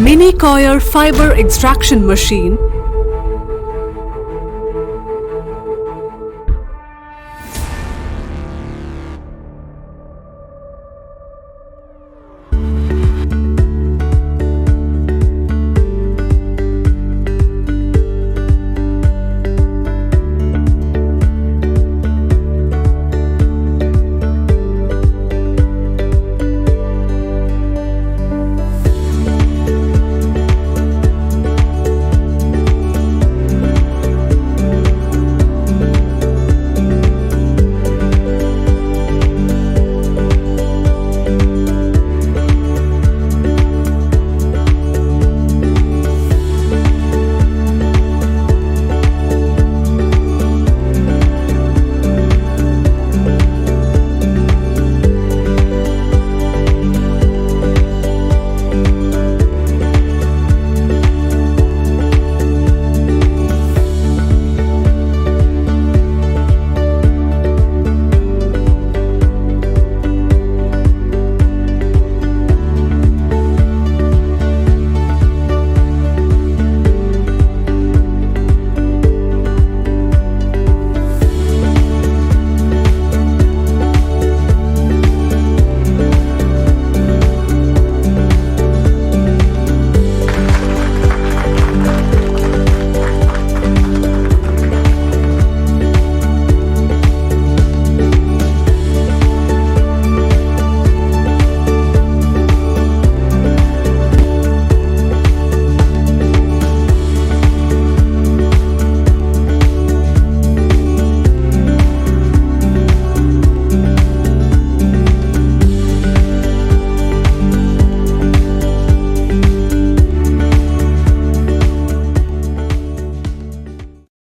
Mini coir fiber extraction machine.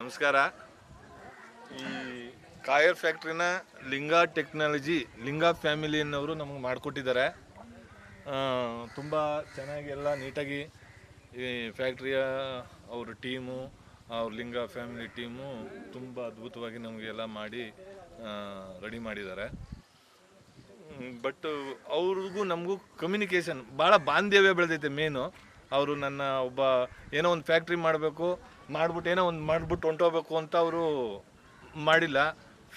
ನಮಸ್ಕಾರ. ಈ coir ಫ್ಯಾಕ್ಟ್ರಿನ Lingaa technology, Lingaa ಫ್ಯಾಮಿಲಿಯನ್ನವರು ನಮಗೆ ಮಾಡಿಕೊಟ್ಟಿದ್ದಾರೆ. ತುಂಬ ಚೆನ್ನಾಗಿ ಎಲ್ಲ ನೀಟಾಗಿ ಈ ಫ್ಯಾಕ್ಟ್ರಿಯ ಅವ್ರ ಟೀಮು, ಅವ್ರ ಲಿಂಗಾ ಫ್ಯಾಮಿಲಿ ಟೀಮು ತುಂಬ ಅದ್ಭುತವಾಗಿ ನಮಗೆಲ್ಲ ಮಾಡಿ ರೆಡಿ ಮಾಡಿದ್ದಾರೆ. ಬಟ್ ಅವ್ರಿಗೂ ನಮಗೂ ಕಮ್ಯುನಿಕೇಷನ್ ಭಾಳ ಬಾಂಧವ್ಯ ಬೆಳೆದೈತೆ. ಮೇನು ಅವರು ನನ್ನ ಒಬ್ಬ ಏನೋ ಒಂದು ಫ್ಯಾಕ್ಟ್ರಿ ಮಾಡಬೇಕು, ಮಾಡ್ಬಿಟ್ಟು ಏನೋ ಒಂದು ಮಾಡಿಬಿಟ್ಟು ಹೊಂಟೋಗ್ಬೇಕು ಅಂತ ಅವರು ಮಾಡಿಲ್ಲ.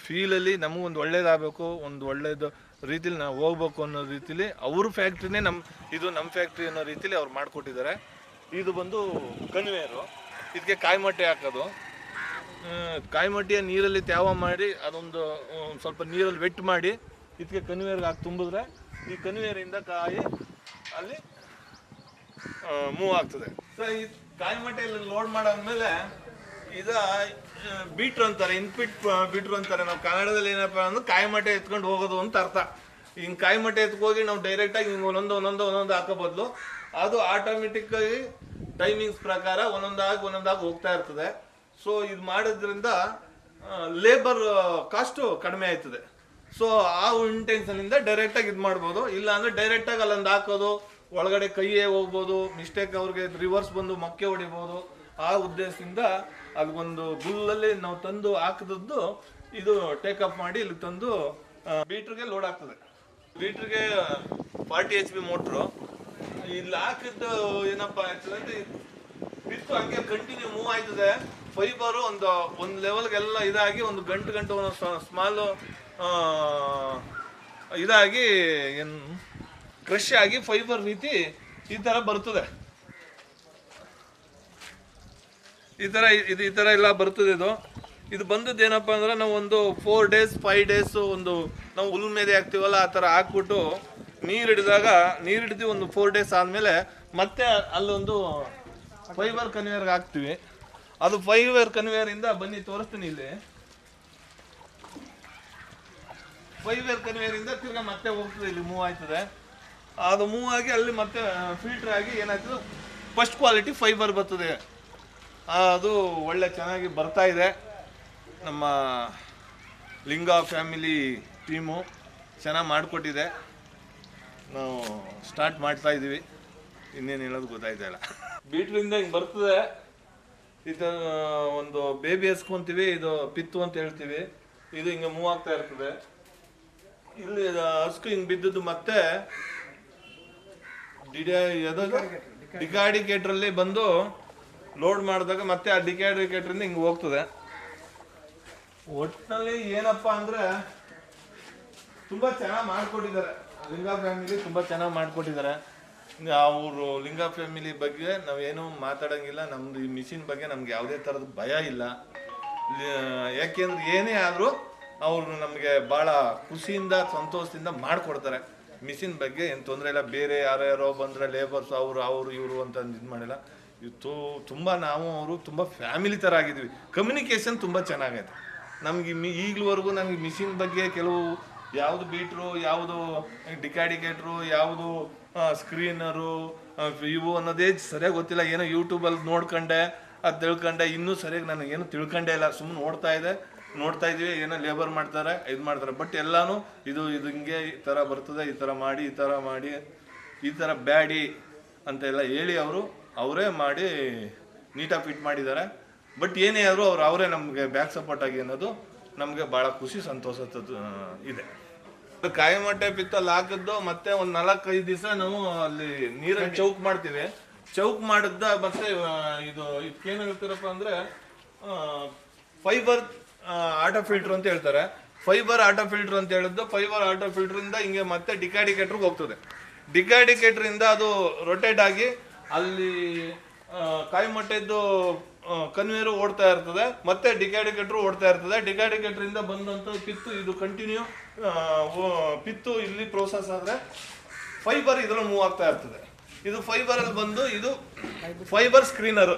ಫೀಲಲ್ಲಿ ನಮಗೊಂದು ಒಳ್ಳೇದಾಗಬೇಕು, ಒಂದು ಒಳ್ಳೇದು ರೀತಿಲಿ ನಾವು ಹೋಗ್ಬೇಕು ಅನ್ನೋ ರೀತಿಲಿ ಅವ್ರ ಫ್ಯಾಕ್ಟ್ರಿನೇ ಇದು ನಮ್ಮ ಫ್ಯಾಕ್ಟ್ರಿ ಅನ್ನೋ ರೀತಿಲಿ ಅವ್ರು ಮಾಡಿಕೊಟ್ಟಿದ್ದಾರೆ. ಇದು ಬಂದು ಕನ್ವೇರು. ಇದಕ್ಕೆ ಕಾಯಿಮಟ್ಟೆ ಹಾಕೋದು. ಕಾಯಿಮಟ್ಟಿಯ ನೀರಲ್ಲಿ ತ್ಯಾವ ಮಾಡಿ ಅದೊಂದು ಸ್ವಲ್ಪ ನೀರಲ್ಲಿ ವೆಟ್ ಮಾಡಿ ಇದಕ್ಕೆ ಕನ್ವೇರ್ಗೆ ಹಾಕಿ ತುಂಬಿದ್ರೆ ಈ ಕನ್ವೇರಿಂದ ಕಾಯಿ ಅಲ್ಲಿ ಮೂವ್ ಆಗ್ತದೆ. ಸೊ ಈ ಕಾಯಿಮಟ್ಟೆಯಲ್ಲಿ ಲೋಡ್ ಮಾಡಾದ್ಮೇಲೆ ಇದು ಬೀಟ್ರು ಅಂತಾರೆ, ಇನ್ಪಿಟ್ ಬೀಟ್ರು ಅಂತಾರೆ. ನಾವು ಕನ್ನಡದಲ್ಲಿ ಏನಪ್ಪ ಅಂದ್ರೆ ಕಾಯಿಮಟ್ಟೆ ಎತ್ಕೊಂಡು ಹೋಗೋದು ಅಂತ ಅರ್ಥ. ಹಿಂಗೆ ಕಾಯಿಮಟ್ಟೆ ಎತ್ಕೋಗಿ ನಾವು ಡೈರೆಕ್ಟಾಗಿ ಹಿಂಗೆ ಒಂದೊಂದು ಹಾಕೋ ಬದಲು ಅದು ಆಟೋಮೆಟಿಕ್ಕಾಗಿ ಟೈಮಿಂಗ್ಸ್ ಪ್ರಕಾರ ಒಂದೊಂದಾಗಿ ಹೋಗ್ತಾ ಇರ್ತದೆ. ಸೊ ಇದು ಮಾಡೋದ್ರಿಂದ ಲೇಬರ್ ಕಾಸ್ಟು ಕಡಿಮೆ ಆಯ್ತದೆ. ಸೊ ಆ ಇಂಟೆನ್ಷನಿಂದ ಡೈರೆಕ್ಟಾಗಿ ಇದು ಮಾಡ್ಬೋದು. ಇಲ್ಲ ಅಂದರೆ ಡೈರೆಕ್ಟಾಗಿ ಅಲ್ಲೊಂದು ಹಾಕೋದು, ಒಳಗಡೆ ಕೈಯೇ ಹೋಗ್ಬೋದು, ಮಿಸ್ಟೇಕ್ ಅವ್ರಿಗೆ ರಿವರ್ಸ್ ಬಂದು ಮಕ್ಕೆ ಹೊಡಿಬೋದು. ಆ ಉದ್ದೇಶದಿಂದ ಅದಕ್ಕೊಂದು ಗುಲ್ಲಲ್ಲಿ ನಾವು ತಂದು ಹಾಕಿದದ್ದು ಇದು ಟೇಕಪ್ ಮಾಡಿ ಇಲ್ಲಿ ತಂದು ಬೀಟ್ರಿಗೆ ಲೋಡ್ ಆಗ್ತದೆ. ಬೀಟ್ರಿಗೆ 40 HP ಮೋಟ್ರು. ಇಲ್ಲಿ ಹಾಕಿದ್ದು ಏನಪ್ಪ ಆಗ್ತದೆ ಅಂದರೆ ಬಿತ್ತು ಹಂಗೆ ಕಂಟಿನ್ಯೂ ಮೂವ್ ಆಯ್ತದೆ. ಫೈಬರು ಒಂದು ಲೆವೆಲ್ಗೆಲ್ಲ ಇದಾಗಿ ಒಂದು ಗಂಟು ಸ್ಮಾಲು ಇದಾಗಿ ಏನು ಕ್ರಶ್ ಆಗಿ ಫೈಬರ್ ರೀತಿ ಈ ಥರ ಬರ್ತದೆ. ಈ ಥರ ಎಲ್ಲ ಬರ್ತದೆ. ಇದು ಬಂದದ್ದು ಏನಪ್ಪ ಅಂದ್ರೆ ನಾವು ಒಂದು 4 days 5 days ನಾವು ಹುಲ್ ಮೇಲೆ ಹಾಕ್ತೀವಲ್ಲ ಆ ಥರ ಹಾಕ್ಬಿಟ್ಟು ನೀರು ಹಿಡಿದು ಒಂದು 4 days ಆದಮೇಲೆ ಮತ್ತೆ ಅಲ್ಲೊಂದು ಫೈಬರ್ ಕನ್ವೇರ್ಗೆ ಹಾಕ್ತೀವಿ. ಅದು ಫೈಬರ್ ಕನ್ವೇರಿಂದ ಬನ್ನಿ ತೋರಿಸ್ತೀನಿ. ಇಲ್ಲಿ ಫೈಬರ್ ಕನ್ವೇರಿಂದ ತಿರ್ಗಾ ಮತ್ತೆ ಹೋಗ್ತದೆ, ಇಲ್ಲಿ ಮೂವ್ ಆಯ್ತದೆ. ಅದು ಮೂವ್ ಆಗಿ ಅಲ್ಲಿ ಮತ್ತೆ ಫಿಲ್ಟರ್ ಆಗಿ ಏನಾಯ್ತದೆ ಫಸ್ಟ್ ಕ್ವಾಲಿಟಿ ಫೈಬರ್ ಬರ್ತದೆ. ಅದು ಒಳ್ಳೆ ಚೆನ್ನಾಗಿ ಬರ್ತಾ ಇದೆ. ನಮ್ಮ ಲಿಂಗಾ ಫ್ಯಾಮಿಲಿ ಟೀಮು ಚೆನ್ನಾಗಿ ಮಾಡಿಕೊಟ್ಟಿದೆ. ನಾವು ಸ್ಟಾರ್ಟ್ ಮಾಡ್ತಾ ಇದ್ದೀವಿ. ಇನ್ನೇನು ಹೇಳೋದು ಗೊತ್ತಾಯ್ತಾ ಇಲ್ಲ. ಬೀಟ್ರಿಂದ ಹಿಂಗೆ ಬರ್ತದೆ. ಇದು ಒಂದು ಬೇಬಿ ಎಸ್ಕೊಂತೀವಿ, ಇದು ಪಿತ್ತು ಅಂತ ಹೇಳ್ತೀವಿ. ಇದು ಹಿಂಗೆ ಮೂವ್ ಆಗ್ತಾ ಇರ್ತದೆ. ಇಲ್ಲಿ ಹಸ್ಕು ಹಿಂಗೆ ಬಿದ್ದದ್ದು ಮತ್ತೆ ಡಿಕಾಡಿಕೇಟ್ರಲ್ಲಿ ಬಂದು ಲೋಡ್ ಮಾಡಿದಾಗ ಮತ್ತೆ ಆ ಡಿಕಾಡಿಕೇಟ್ರಿಂದ ಹಿಂಗೆ ಹೋಗ್ತದೆ. ಒಟ್ಟಿನಲ್ಲಿ ಏನಪ್ಪ ಅಂದರೆ ತುಂಬ ಚೆನ್ನಾಗಿ ಮಾಡಿಕೊಟ್ಟಿದ್ದಾರೆ ಲಿಂಗಾ ಫ್ಯಾಮಿಲಿ, ತುಂಬ ಚೆನ್ನಾಗಿ ಮಾಡಿಕೊಟ್ಟಿದ್ದಾರೆ. ಅವರು ಲಿಂಗಾ ಫ್ಯಾಮಿಲಿ ಬಗ್ಗೆ ನಾವೇನು ಮಾತಾಡೋಂಗಿಲ್ಲ. ನಮ್ಮದು ಈ ಮಿಷಿನ್ ಬಗ್ಗೆ ನಮ್ಗೆ ಯಾವುದೇ ಥರದ ಭಯ ಇಲ್ಲ. ಯಾಕೆಂದ್ರೆ ಏನೇ ಆದರೂ ಅವರು ನಮಗೆ ಭಾಳ ಖುಷಿಯಿಂದ ಸಂತೋಷದಿಂದ ಮಾಡಿಕೊಡ್ತಾರೆ. ಮಿಷಿನ್ ಬಗ್ಗೆ ಏನು ತೊಂದರೆ ಇಲ್ಲ. ಬೇರೆ ಯಾರ್ಯಾರೋ ಬಂದರೆ ಲೇಬರ್ಸ್ ಅವರು ಇವರು ಅಂತ ಇದು ಮಾಡಿಲ್ಲ. ಇದು ತುಂಬ ನಾವು ಅವರು ತುಂಬ ಫ್ಯಾಮಿಲಿ ಥರ ಆಗಿದ್ವಿ. ಕಮ್ಯುನಿಕೇಷನ್ ತುಂಬ ಚೆನ್ನಾಗೈತೆ ನಮಗೆ. ಈಗಲೂವರೆಗೂ ನಮಗೆ ಮಿಷಿನ್ ಬಗ್ಗೆ ಕೆಲವು ಯಾವುದು ಬೀಟ್ರು, ಯಾವುದು ಡಿಕಾಡಿಕೇಟ್ರು, ಯಾವುದು ಸ್ಕ್ರೀನರು ಇವು ಅನ್ನೋದೇ ಸರಿಯಾಗಿ ಗೊತ್ತಿಲ್ಲ. ಏನೋ ಯೂಟ್ಯೂಬಲ್ಲಿ ನೋಡ್ಕೊಂಡೆ ಅದು ತಿಳ್ಕೊಂಡೆ. ಇನ್ನೂ ಸರಿಯಾಗಿ ನಾನು ಏನು ತಿಳ್ಕೊಂಡೇ ಇಲ್ಲ. ಸುಮ್ಮನೆ ನೋಡ್ತಾ ಇದ್ದೀವಿ, ಏನೋ ಲೇಬರ್ ಮಾಡ್ತಾರೆ ಇದು ಮಾಡ್ತಾರೆ. ಬಟ್ ಎಲ್ಲನೂ ಇದು ಹಿಂಗೆ ಈ ಥರ ಬರ್ತದೆ, ಈ ಥರ ಮಾಡಿ ಈ ಥರ ಬ್ಯಾಡಿ ಅಂತೆಲ್ಲ ಹೇಳಿ ಅವರೇ ಮಾಡಿ ನೀಟಾಗಿ ಫಿಟ್ ಮಾಡಿದ್ದಾರೆ. ಬಟ್ ಏನೇ ಆದರೂ ಅವರೇ ನಮಗೆ ಬ್ಯಾಕ್ ಸಪೋರ್ಟ್ ಆಗಿ ಅನ್ನೋದು ನಮಗೆ ಭಾಳ ಖುಷಿ ಸಂತೋಷ ಇದೆ. ಕಾಯಿಮಟ್ಟೆ ಪಿತ್ತಲ್ಲಿ ಹಾಕಿದ್ದು ಮತ್ತೆ ಒಂದು 4-5 ದಿವಸ ನಾವು ಅಲ್ಲಿ ನೀರಲ್ಲಿ ಚೌಕ್ ಮಾಡ್ತೀವಿ. ಚೌಕ್ ಮಾಡಿದ್ದ ಮತ್ತೆ ಇದಕ್ಕೇನಾಗುತ್ತಾರಪ್ಪ ಅಂದರೆ ಫೈಬರ್ ಆಟೋ ಫಿಲ್ಟರ್ ಅಂತ ಹೇಳ್ತಾರೆ. ಫೈಬರ್ ಆಟೋ ಫಿಲ್ಟರ್ ಅಂತ ಹೇಳಿದ್ದು, ಫೈಬರ್ ಆಟೋ ಫಿಲ್ಟ್ರಿಂದ ಹಿಂಗೆ ಮತ್ತೆ ಡಿಕಾಡಿಕೇಟ್ರಿಗೆ ಹೋಗ್ತದೆ. ಡಿಕಾಡಿಕೇಟ್ರಿಂದ ಅದು ರೊಟೇಟ್ ಆಗಿ ಅಲ್ಲಿ ಕಾಯಿಮಟ್ಟೆದ್ದು ಕನ್ವೇರು ಓಡ್ತಾ ಇರ್ತದೆ, ಮತ್ತೆ ಡಿಕಾಡಿಕೇಟ್ರು ಓಡ್ತಾ ಇರ್ತದೆ. ಡಿಕಾಡಿಕೇಟ್ರಿಂದ ಬಂದಂಥ ಪಿತ್ತು ಇದು ಕಂಟಿನ್ಯೂ ಪಿತ್ತು ಇಲ್ಲಿ ಪ್ರೋಸೆಸ್ ಆದರೆ ಫೈಬರ್ ಇದರಲ್ಲಿ ಮೂವ್ ಆಗ್ತಾ ಇರ್ತದೆ. ಇದು ಫೈಬರಲ್ಲಿ ಬಂದು ಇದು ಫೈಬರ್ ಸ್ಕ್ರೀನರ್.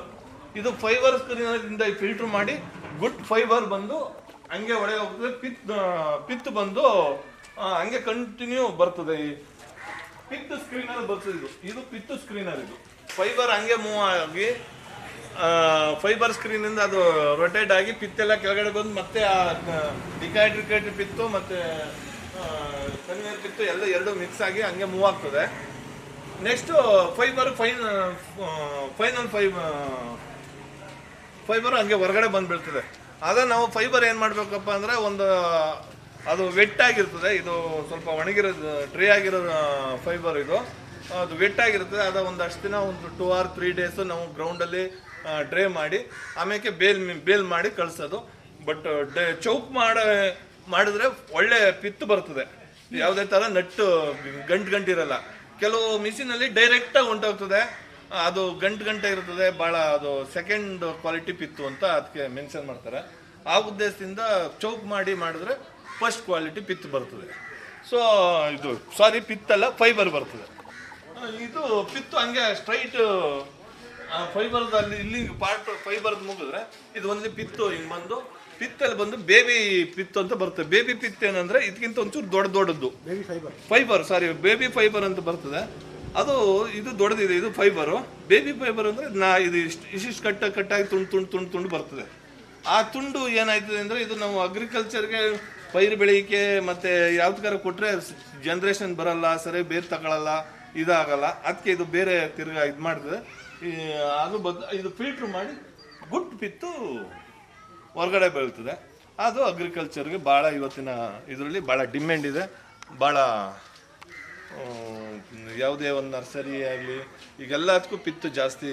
ಇದು ಫೈಬರ್ ಸ್ಕ್ರೀನರಿಂದ ಫಿಲ್ಟರ್ ಮಾಡಿ ಗುಡ್ ಫೈಬರ್ ಬಂದು ಹಂಗೆ ಒಳಗೆ ಹೋಗ್ತದೆ. ಪಿತ್ತು ಬಂದು ಹಂಗೆ ಕಂಟಿನ್ಯೂ ಬರ್ತದೆ. ಈ ಪಿತ್ತು ಸ್ಕ್ರೀನರ್ ಬರ್ತದೆ. ಇದು ಪಿತ್ತು ಸ್ಕ್ರೀನರ್. ಇದು ಫೈಬರ್ ಹಂಗೆ ಮೂವ್ ಆಗಿ ಫೈಬರ್ ಸ್ಕ್ರೀನಿಂದ ಅದು ರೊಟೇಟ್ ಆಗಿ ಪಿತ್ತೆಲ್ಲ ಕೆಳಗಡೆ ಬಂದು ಮತ್ತೆ ಆ ಡಿಕಾಡಿಕೇಟೆಡ್ ಪಿತ್ತು ಮತ್ತು ಕನ್ವೇರ್ ಪಿತ್ತು ಎರಡು ಮಿಕ್ಸ್ ಆಗಿ ಹಂಗೆ ಮೂವ್ ಆಗ್ತದೆ. ನೆಕ್ಸ್ಟು ಫೈಬರ್ ಹಂಗೆ ಹೊರಗಡೆ ಬಂದುಬಿಡ್ತದೆ. ಅದನ್ನು ನಾವು ಫೈಬರ್ ಏನು ಮಾಡಬೇಕಪ್ಪ ಅಂದರೆ ಅದು ವೆಟ್ ಆಗಿರ್ತದೆ. ಇದು ಸ್ವಲ್ಪ ಒಣಗಿರೋದು ಡ್ರೈ ಆಗಿರೋ ಫೈಬರ್. ಅದು ವೆಟ್ ಆಗಿರ್ತದೆ. ಅದು ಒಂದಷ್ಟು ದಿನ ಒಂದು 2 or 3 days ನಾವು ಗ್ರೌಂಡಲ್ಲಿ ಡ್ರೈ ಮಾಡಿ ಆಮೇಲೆ ಬೇಲ್ ಮಾಡಿ ಕಳಿಸೋದು. ಬಟ್ ಚೌಕ್ ಮಾಡಿದ್ರೆ ಒಳ್ಳೆ ಪಿತ್ತು ಬರ್ತದೆ. ಯಾವುದೇ ಥರ ನಟ್ಟು ಗಂಟಿರಲ್ಲ. ಕೆಲವು ಮಿಷಿನಲ್ಲಿ ಡೈರೆಕ್ಟಾಗಿ ಹೊಂಟೋಗ್ತದೆ. ಅದು ಗಂಟೆ ಇರ್ತದೆ. ಭಾಳ ಅದು ಸೆಕೆಂಡ್ ಕ್ವಾಲಿಟಿ ಪಿತ್ತು ಅಂತ ಅದಕ್ಕೆ ಮೆನ್ಷನ್ ಮಾಡ್ತಾರೆ. ಆ ಉದ್ದೇಶದಿಂದ ಚೌಕ್ ಮಾಡಿದ್ರೆ ಫಸ್ಟ್ ಕ್ವಾಲಿಟಿ ಪಿತ್ತು ಬರ್ತದೆ. ಸೊ ಪಿತ್ತಲ್ಲ, ಫೈಬರ್ ಬರ್ತದೆ. ಇದು ಪಿತ್ತು ಹಂಗೆ ಸ್ಟ್ರೈಟ್ ಫೈಬರ್ದಲ್ಲಿ ಇಲ್ಲಿ ಪಾರ್ಟ್ ಫೈಬರ್ದು ಮುಗಿದ್ರೆ ಇದು ಒಂದು ಪಿತ್ತು ಹಿಂಗೆ ಬಂದು ಪಿತ್ತಲ್ಲಿ ಬಂದು ಬೇಬಿ ಪಿತ್ತು ಅಂತ ಬರ್ತದೆ. ಬೇಬಿ ಪಿತ್ತು ಏನಂದ್ರೆ ಇದಕ್ಕಿಂತ ಒಂಚೂರು ದೊಡ್ಡದು ಬೇಬಿ ಫೈಬರ್ ಅಂತ ಬರ್ತದೆ. ಇದು ದೊಡ್ಡದಿದೆ. ಇದು ಫೈಬರು. ಬೇಬಿ ಫೈಬರ್ ಅಂದರೆ ಇದು ಇಷ್ಟಿಷ್ಟು ಕಟ್ಟಾಗಿ ತುಂಡು ಬರ್ತದೆ. ಆ ತುಂಡು ಏನಾಯ್ತದೆ ಅಂದರೆ ಇದು ನಾವು ಅಗ್ರಿಕಲ್ಚರ್ಗೆ ಪೈರು ಬೆಳೆಯೋಕ್ಕೆ ಮತ್ತು ಯಾವ್ದಕ್ಕಾರ ಕೊಟ್ಟರೆ ಜನ್ರೇಷನ್ ಬರಲ್ಲ, ಸರಿ ಬೇರೆ ತಗೊಳ್ಳಲ್ಲ, ಇದಾಗಲ್ಲ. ಅದಕ್ಕೆ ಇದು ಬೇರೆ ತಿರ್ಗಾ ಇದು ಮಾಡ್ತದೆ. ಇದು ಫಿಲ್ಟ್ರ್ ಮಾಡಿ ಗುಡ್ ಪಿತ್ತು ಹೊರಗಡೆ ಬೀಳ್ತದೆ. ಅದು ಅಗ್ರಿಕಲ್ಚರ್ಗೆ ಭಾಳ ಇವತ್ತಿನ ಇದರಲ್ಲಿ ಭಾಳ ಡಿಮ್ಯಾಂಡ್ ಇದೆ. ಭಾಳ ಯಾವುದೇ ಒಂದು ನರ್ಸರಿ ಆಗಲಿ ಈಗೆಲ್ಲದಕ್ಕೂ ಪಿತ್ತು ಜಾಸ್ತಿ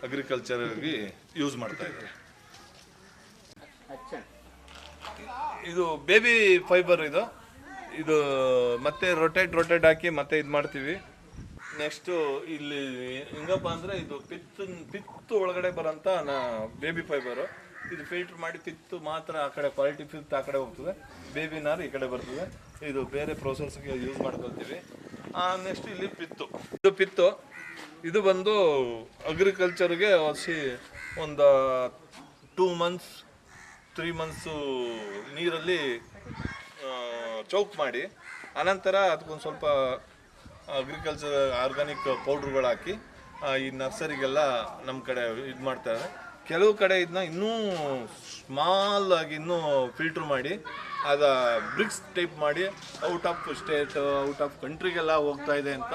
ಅಗ್ರಿಕಲ್ಚರ್ಗೆ ಯೂಸ್ ಮಾಡ್ತಾ ಇದ್ದಾರೆ. ಇದು ಬೇಬಿ ಫೈಬರ್. ಇದು ಮತ್ತೆ ರೊಟೇಟ್ ಹಾಕಿ ಮತ್ತೆ ಇದು ಮಾಡ್ತೀವಿ. ನೆಕ್ಸ್ಟು ಇಲ್ಲಿ ಹೆಂಗಪ್ಪ ಅಂದರೆ ಇದು ಪಿತ್ತು ಒಳಗಡೆ ಬರೋಂಥ ಬೇಬಿ ಫೈಬರು. ಇದು ಫಿಲ್ಟ್ರ್ ಮಾಡಿ ಪಿತ್ತು ಮಾತ್ರ ಆ ಕಡೆ ಕ್ವಾಲಿಟಿ ಪಿತ್ತು ಆ ಕಡೆ ಹೋಗ್ತದೆ, ಬೇಬಿ ನಾರು ಈ ಕಡೆ ಬರ್ತದೆ. ಇದು ಬೇರೆ ಪ್ರೋಸೆಸ್ಗೆ ಯೂಸ್ ಮಾಡ್ಕೊಳ್ತೀವಿ. ನೆಕ್ಸ್ಟ್ ಇಲ್ಲಿ ಪಿತ್ತು ಇದು ಬಂದು ಅಗ್ರಿಕಲ್ಚರ್ಗೆ ಒಂದು 2 months 3 months ನೀರಲ್ಲಿ ಚೌಕ್ ಮಾಡಿ ಅನಂತರ ಅದಕ್ಕೊಂದು ಸ್ವಲ್ಪ ಅಗ್ರಿಕಲ್ಚರ್ ಆರ್ಗಾನಿಕ್ ಪೌಡ್ರುಗಳು ಹಾಕಿ ಈ ನರ್ಸರಿಗೆಲ್ಲ ನಮ್ಮ ಕಡೆ ಇದು ಮಾಡ್ತಾರೆ. ಕೆಲವು ಕಡೆ ಇದನ್ನ ಇನ್ನೂ ಸ್ಮಾಲ್ ಆಗಿ ಇನ್ನೂ ಫಿಲ್ಟ್ರ್ ಮಾಡಿ ಬ್ರಿಕ್ಸ್ ಟೈಪ್ ಮಾಡಿ out of state, out of ಕಂಟ್ರಿಗೆಲ್ಲ ಹೋಗ್ತಾ ಇದೆ ಅಂತ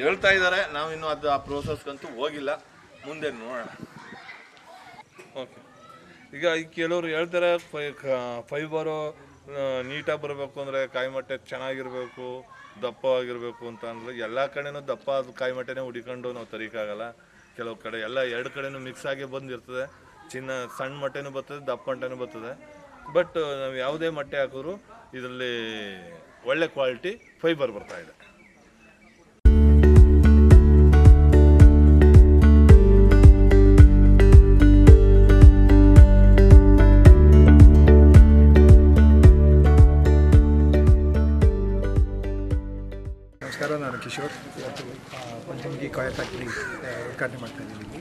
ಹೇಳ್ತಾ ಇದ್ದಾರೆ. ನಾವಿನ್ನೂ ಆ ಪ್ರೋಸೆಸ್ಗಂತೂ ಹೋಗಿಲ್ಲ. ಮುಂದೆ ನೋಡೋಣ. ಓಕೆ. ಈಗ ಕೆಲವರು ಹೇಳ್ತಾರೆ ಫೈಬರು ನೀಟಾಗಿ ಬರಬೇಕು ಅಂದರೆ ಕಾಯಿ ಮೊಟ್ಟೆ ಚೆನ್ನಾಗಿರಬೇಕು, ದಪ್ಪ ಆಗಿರಬೇಕು ಅಂತ ಅಂದರೆ ಎಲ್ಲ ಕಡೆನೂ ದಪ್ಪ ಕಾಯಿ ಮೊಟ್ಟೆನೇ ಹುಡಿಕೊಂಡು ನಾವು ತರೀಕಾಗಲ್ಲ. ಕೆಲವು ಕಡೆ ಎಲ್ಲ ಎರಡು ಕಡೆನೂ ಮಿಕ್ಸ್ ಆಗಿ ಬಂದಿರ್ತದೆ. ಸಣ್ಣ ಮೊಟ್ಟೆನೂ ಬರ್ತದೆ, ದಪ್ಪ ಮೊಟ್ಟೆನೂ ಬರ್ತದೆ. ಬಟ್ ನಾವು ಯಾವುದೇ ಮೊಟ್ಟೆ ಹಾಕಿದ್ರು ಇದರಲ್ಲಿ ಒಳ್ಳೆ ಕ್ವಾಲಿಟಿ ಫೈಬರ್ ಬರ್ತಾಯಿದೆ. ನಮಸ್ಕಾರ, ನಾನು ಕಿಶೋರ್. ಇವತ್ತು ಪಂಚಮುಖಿ ಕಾಯರ್ ಫ್ಯಾಕ್ಟ್ರಿ ಉದ್ಘಾಟನೆ ಮಾಡ್ತಾ ಇದ್ದೀನಿ.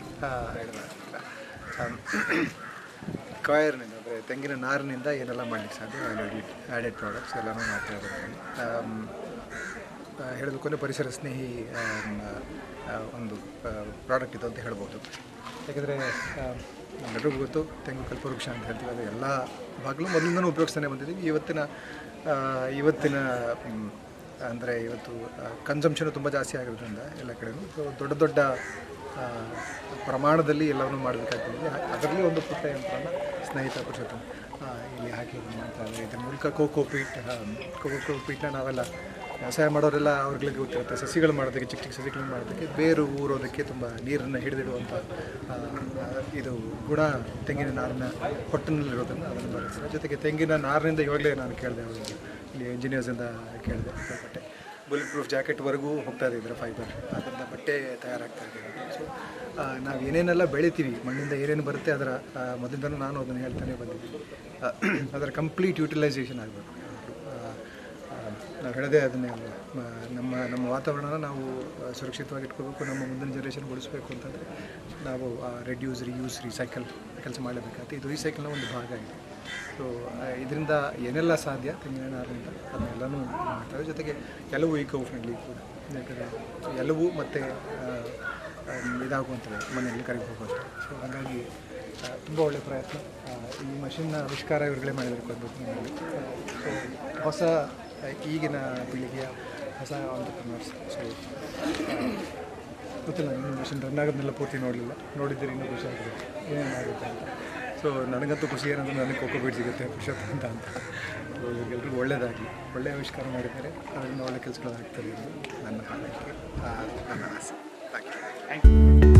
ಕಾಯರ್ನಿಂದ ಅಂದರೆ ತೆಂಗಿನ ನಾರಿನಿಂದ ಏನೆಲ್ಲ ಮಾಡಲಿಕ್ಕೆ ಸಾಧ್ಯ, ಆ್ಯಡೆಡ್ ಪ್ರಾಡಕ್ಟ್ಸ್ ಎಲ್ಲನೂ ಮಾಡ್ತಾ ಇದ್ದೀನಿ. ಹೇಳಬೇಕು ಅಂದರೆ ಪರಿಸರ ಸ್ನೇಹಿ ಒಂದು ಪ್ರಾಡಕ್ಟ್ ಇದು ಅಂತ ಹೇಳ್ಬೋದು. ಯಾಕೆಂದರೆ ನಮ್ಮೆಲ್ಲರಿಗೂ ಗೊತ್ತು, ತೆಂಗು ಕಲ್ಪವೃಕ್ಷ ಅಂತ ಹೇಳ್ತೀವಿ. ಅದು ಎಲ್ಲ ಭಾಗಲೂ ಮೊದಲಿಂದನೂ ಉಪಯೋಗಿಸ್ತಾನೆ ಬಂದಿದ್ದೀವಿ. ಇವತ್ತಿನ ಅಂದರೆ ಇವತ್ತು ಕನ್ಸಂಪ್ಷನ್ ತುಂಬ ಜಾಸ್ತಿ ಆಗಿರೋದ್ರಿಂದ ಎಲ್ಲ ಕಡೆಯೂ ದೊಡ್ಡ ದೊಡ್ಡ ಪ್ರಮಾಣದಲ್ಲಿ ಎಲ್ಲವನ್ನೂ ಮಾಡಬೇಕಾಗ್ತದೆ. ಅದರಲ್ಲಿ ಒಂದು ಪುಟ್ಟ ಯಂತ್ರನ ಸ್ನೇಹಿತ ಪುರುಷೋತ್ತಮ ಇಲ್ಲಿ ಹಾಕಿ ಮಾಡ್ತಾ ಇದ್ದಾರೆ. ಇದರ ಮೂಲಕ ಕೋಕೋ ಪೀಟ್ನ ನಾವೆಲ್ಲ ವ್ಯವಸಾಯ ಮಾಡೋರೆಲ್ಲ ಅವ್ರಿಗೆ ಗೊತ್ತಿರುತ್ತೆ. ಸಸಿಗಳು ಮಾಡೋದಕ್ಕೆ, ಚಿಕ್ಕ ಚಿಕ್ಕ ಸಸಿಗಳನ್ನ ಮಾಡೋದಕ್ಕೆ, ಬೇರು ಊರೋದಕ್ಕೆ ತುಂಬ ನೀರನ್ನು ಹಿಡಿದಿಡುವಂಥ ಇದು ಗುಣ ತೆಂಗಿನ ನಾರಿನ ಹೊಟ್ಟಿನಲ್ಲಿರೋದನ್ನು ಅದನ್ನು ಬಳಸ್ತಾರೆ. ಜೊತೆಗೆ ತೆಂಗಿನ ನಾರಿನಿಂದ ಇವಾಗಲೇ ನಾನು ಕೇಳಿದೆ, ಅವರಿಗೆ ಇಲ್ಲಿ ಇಂಜಿನಿಯರ್ಸಿಂದ ಕೇಳಿದೆ, ಬಟ್ಟೆ ಬುಲೆಟ್ ಪ್ರೂಫ್ ಜಾಕೆಟ್ವರೆಗೂ ಹೋಗ್ತಾ ಇದೆ ಇದರ ಫೈಬರ್. ಅದರಿಂದ ಬಟ್ಟೆ ತಯಾರಾಗ್ತಾ ಇದೆ. ಸೊ ನಾವು ಏನೇನೆಲ್ಲ ಬೆಳಿತೀವಿ, ಮಣ್ಣಿಂದ ಏನೇನು ಬರುತ್ತೆ ಅದರ ಮೊದಲಿಂದನೂ ನಾನು ಅದನ್ನು ಹೇಳ್ತಾನೆ ಬಂದಿದ್ದೀನಿ. ಅದರ ಕಂಪ್ಲೀಟ್ ಯೂಟಿಲೈಸೇಷನ್ ಆಗಬೇಕು. ನಾವು ಹೇಳೋದೇ ಅದನ್ನೇ ಅಲ್ಲ, ನಮ್ಮ ವಾತಾವರಣನ ನಾವು ಸುರಕ್ಷಿತವಾಗಿ ಇಟ್ಕೋಬೇಕು. ನಮ್ಮ ಮುಂದಿನ ಜನ್ರೇಷನ್ಗೆ ಉಳಿಸ್ಬೇಕು ಅಂತಂದರೆ ನಾವು ರೆಡ್ಯೂಸ್, ರಿಯೂಸ್, ರೀಸೈಕಲ್ ಕೆಲಸ ಮಾಡಲೇಬೇಕಾಗುತ್ತೆ. ಇದು ರೀಸೈಕಲ್ನ ಒಂದು ಭಾಗ ಇದೆ. ಸೊ ಇದರಿಂದ ಏನೆಲ್ಲ ಸಾಧ್ಯ ತೆಂಗಿನ ನಾರಿನಿಂದ ಅದನ್ನೆಲ್ಲನೂ ಮಾಡ್ತಾರೆ. ಜೊತೆಗೆ ಎಲ್ಲವೂ ಈಕೋ ಫ್ರೆಂಡ್ಲಿ ಕೂಡ. ಯಾಕಂದರೆ ಎಲ್ಲವೂ ಮತ್ತು ಇದಾಗುವಂಥದ್ದು ಮನೆಯಲ್ಲಿ ಕರೆಗೆ ಹೋಗೋದು. ಸೊ ಹಾಗಾಗಿ ತುಂಬ ಒಳ್ಳೆಯ ಪ್ರಯತ್ನ. ಈ ಮಷಿನ್ನ ಆವಿಷ್ಕಾರ ಇವ್ರುಗಳೇ ಮಾಡಿರಬೇಕು ನಮ್ಮಲ್ಲಿ. ಸೊ ಹೊಸ ಈಗಿನ ಪೀಳಿಗೆಯ ಹೊಸ ಆಂಟ್ರಪ್ರನರ್ಸ್. ಸೊ ಗೊತ್ತಿಲ್ಲ, ಇನ್ನೂ ಮಷಿನ್ ರನ್ ಆಗೋದನ್ನೆಲ್ಲ ಪೂರ್ತಿ ನೋಡಿದ್ದೀರಿ, ಇನ್ನೂ ಖುಷಿ ಆಗಿದೆ ಏನೇನು ಆಗುತ್ತೆ ಅಂತ. ಸೊ ನನಗಂತೂ ಖುಷಿ ಏನಂದರೆ ನನಗೆ ಕೋಕೋ ಬೀಟ್ ಸಿಗುತ್ತೆ ಪುರುಷೋತ್ತಮ ಅಂತ. ಸೊ ಇವ್ರಿಗೆಲ್ರಿಗೂ ಒಳ್ಳೆಯದಾಗಲಿ, ಒಳ್ಳೆಯ ಆವಿಷ್ಕಾರ ಮಾಡಿದ್ದಾರೆ. ಅದರಿಂದ ಒಳ್ಳೆ ಕೆಲಸಗಳಾಗ್ತದೆ. ನನ್ನ ಹಾಡಕ್ಕೆ ನನ್ನ ಆಸೆ. Thank you.